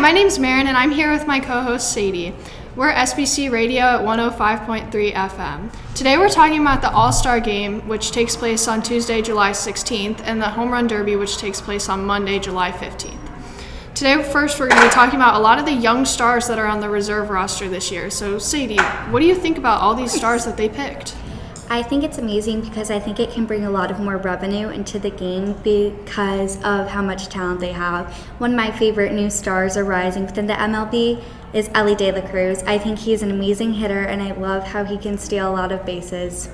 my name's Marin, and I'm here with my co-host Sadie. We're SBC Radio at 105.3 FM. Today we're talking about the All-Star Game, which takes place on Tuesday, July 16th, and the Home Run Derby, which takes place on Monday, July 15th. Today, first, we're going to be talking about a lot of the young stars that are on the reserve roster this year. So, Sadie, what do you think about all these stars that they picked? I think it's amazing because I think it can bring a lot of more revenue into the game because of how much talent they have. One of my favorite new stars arising within the MLB is Elly De La Cruz. I think he's an amazing hitter, and I love how he can steal a lot of bases.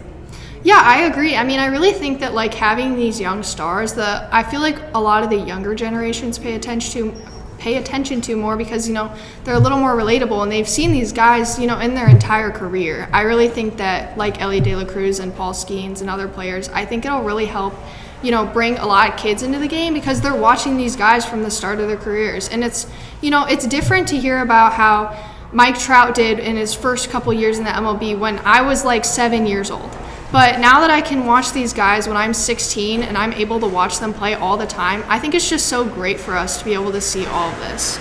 Yeah, I agree. I mean, I really think that having these young stars, I feel like a lot of the younger generations pay attention to more because, they're a little more relatable and they've seen these guys, in their entire career. I really think that Elly De La Cruz and Paul Skeens and other players, I think it'll really help, bring a lot of kids into the game because they're watching these guys from the start of their careers. And it's different to hear about how Mike Trout did in his first couple years in the MLB when I was 7 years old. But now that I can watch these guys when I'm 16 and I'm able to watch them play all the time, I think it's just so great for us to be able to see all of this.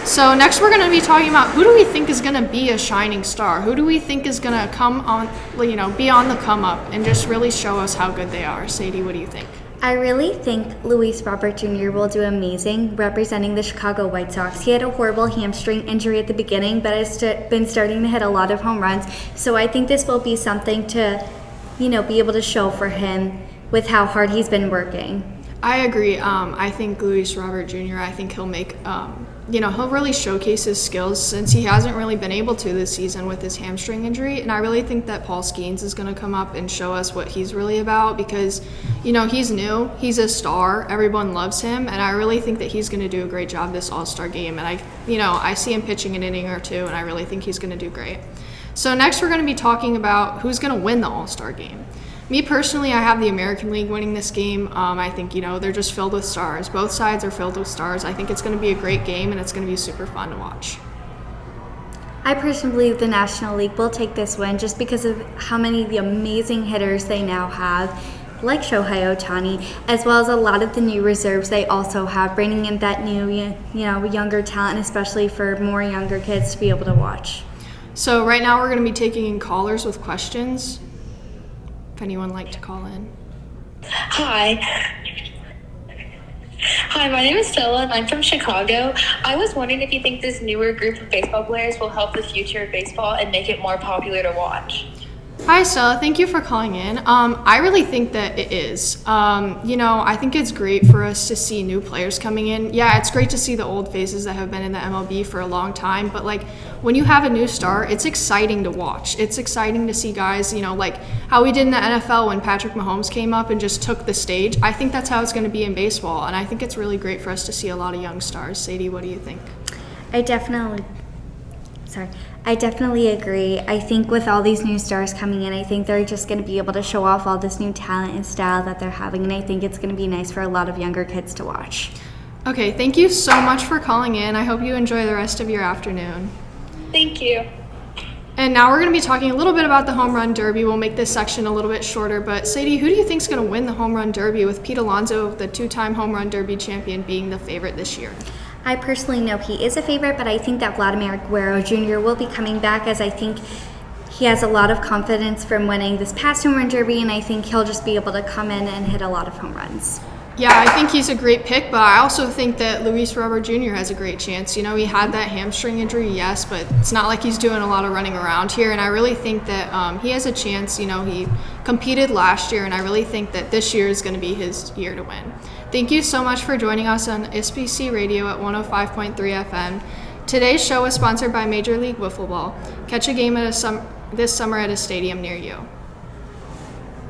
So next we're going to be talking about who do we think is going to be a shining star? Who do we think is going to come on, be on the come up and just really show us how good they are? Sadie, what do you think? I really think Luis Robert Jr. will do amazing representing the Chicago White Sox. He had a horrible hamstring injury at the beginning, but has been starting to hit a lot of home runs. So I think this will be something to be able to show for him with how hard he's been working. I agree. I think Luis Robert Jr., I think he'll make, he'll really showcase his skills since he hasn't really been able to this season with his hamstring injury. And I really think that Paul Skeens is going to come up and show us what he's really about because, he's new, he's a star, everyone loves him. And I really think that he's going to do a great job this All-Star game. And I see him pitching an inning or two, and I really think he's going to do great. So next we're going to be talking about who's going to win the All-Star game. Me personally, I have the American League winning this game. I think, they're just filled with stars. Both sides are filled with stars. I think it's going to be a great game, and it's going to be super fun to watch. I personally believe the National League will take this win just because of how many of the amazing hitters they now have, like Shohei Ohtani, as well as a lot of the new reserves they also have, bringing in that new, younger talent, especially for more younger kids to be able to watch. So right now we're going to be taking in callers with questions. If anyone would like to call in. Hi, my name is Stella and I'm from Chicago. I was wondering if you think this newer group of baseball players will help the future of baseball and make it more popular to watch. Hi, Stella. Thank you for calling in. I really think that it is. I think it's great for us to see new players coming in. Yeah, it's great to see the old faces that have been in the MLB for a long time. But, when you have a new star, it's exciting to watch. It's exciting to see guys, how we did in the NFL when Patrick Mahomes came up and just took the stage. I think that's how it's going to be in baseball. And I think it's really great for us to see a lot of young stars. Sadie, what do you think? I definitely agree. I think with all these new stars coming in, I think they're just going to be able to show off all this new talent and style that they're having, and I think it's going to be nice for a lot of younger kids to watch. Okay, thank you so much for calling in. I hope you enjoy the rest of your afternoon. Thank you. And now we're going to be talking a little bit about the Home Run Derby. We'll make this section a little bit shorter, but Sadie, who do you think is going to win the Home Run Derby with Pete Alonso, the two-time Home Run Derby champion, being the favorite this year? I personally know he is a favorite, but I think that Vladimir Guerrero Jr. will be coming back as I think he has a lot of confidence from winning this past Home Run Derby, and I think he'll just be able to come in and hit a lot of home runs. Yeah, I think he's a great pick, but I also think that Luis Robert Jr. has a great chance. He had that hamstring injury, yes, but it's not like he's doing a lot of running around here, and I really think that he has a chance. He competed last year, and I really think that this year is going to be his year to win. Thank you so much for joining us on SBC Radio at 105.3 FM. Today's show is sponsored by Major League Wiffle Ball. Catch a game this summer at a stadium near you.